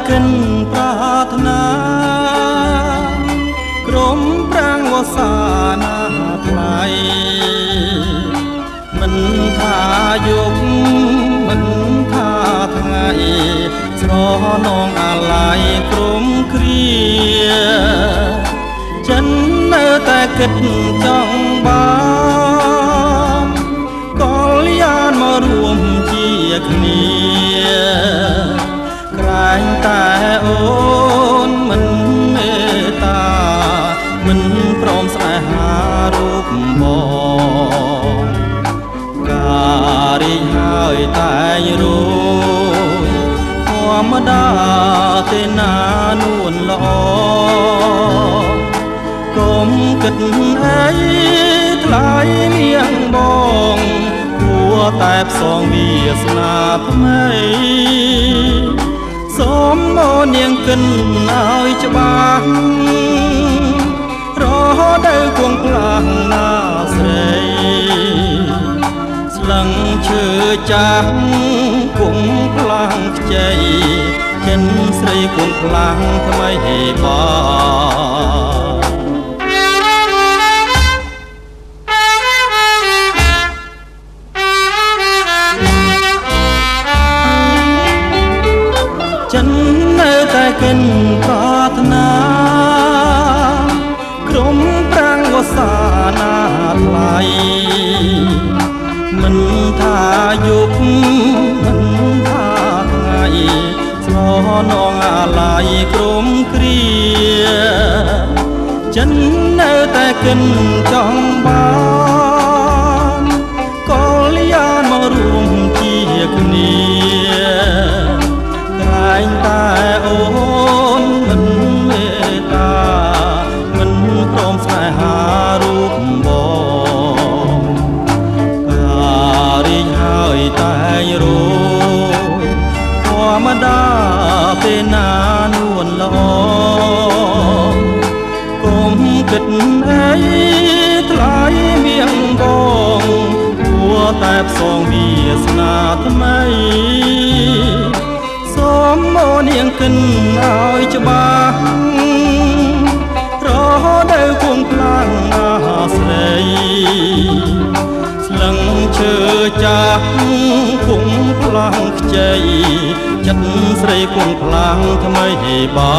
កិនប្រាថ្នាក្រុមប្រាំងវសាណាថ្លៃមិនថាយុគមិនថាថ្ងៃស្រនងអាឡ័យក្រុមគ្រាចិននៅតែគិតចង់បានកលយានមករួមជាគ្នាក្រែងតែអូនមិនមេត្តាមិនព្រមស្នេហារូបបងការរីហើយតែរួយធម្មតាទេណានួនល្អកុំគិតអីថ្លៃនាងបងគួរតែផ្សងវាសនាថ្មីសូមមកនាងកិនឲ្យច្បាស់រហូតដល់គង់ផ្លាំងណាស្រីស្លឹងឈើចាស់គង់ផ្លាំងខ្ចីចិនស្រីគង់ផ្លាំងថ្មីបាចិននៅតែកិនប្រាថ្នាក្រុមប្រាំងវសាណាថ្លៃមិនថាយុគមិនថាថ្ងៃស្រនងអាឡ័យក្រុមគ្រាចិននៅតែកិនចង់បានកលយានមករួមជាគ្នាតែងតែអូនមិនមេត្តាមិនព្រមស្នេហារូបបងការរីកហើយតែរួយធម្មតាពេលណានួនល្អកុំគិតអីថ្លៃមៀងបងគួរតែផ្សងវាសនាថ្មីសូមមកនាងកិនឲ្យច្បាស់រហូតដល់គង់ផ្លាំងអាស្រីស្លឹងឈើចាស់គង់ផ្លាំងខ្ចីចិត្តស្រីគង់ផ្លាំងថ្មីបា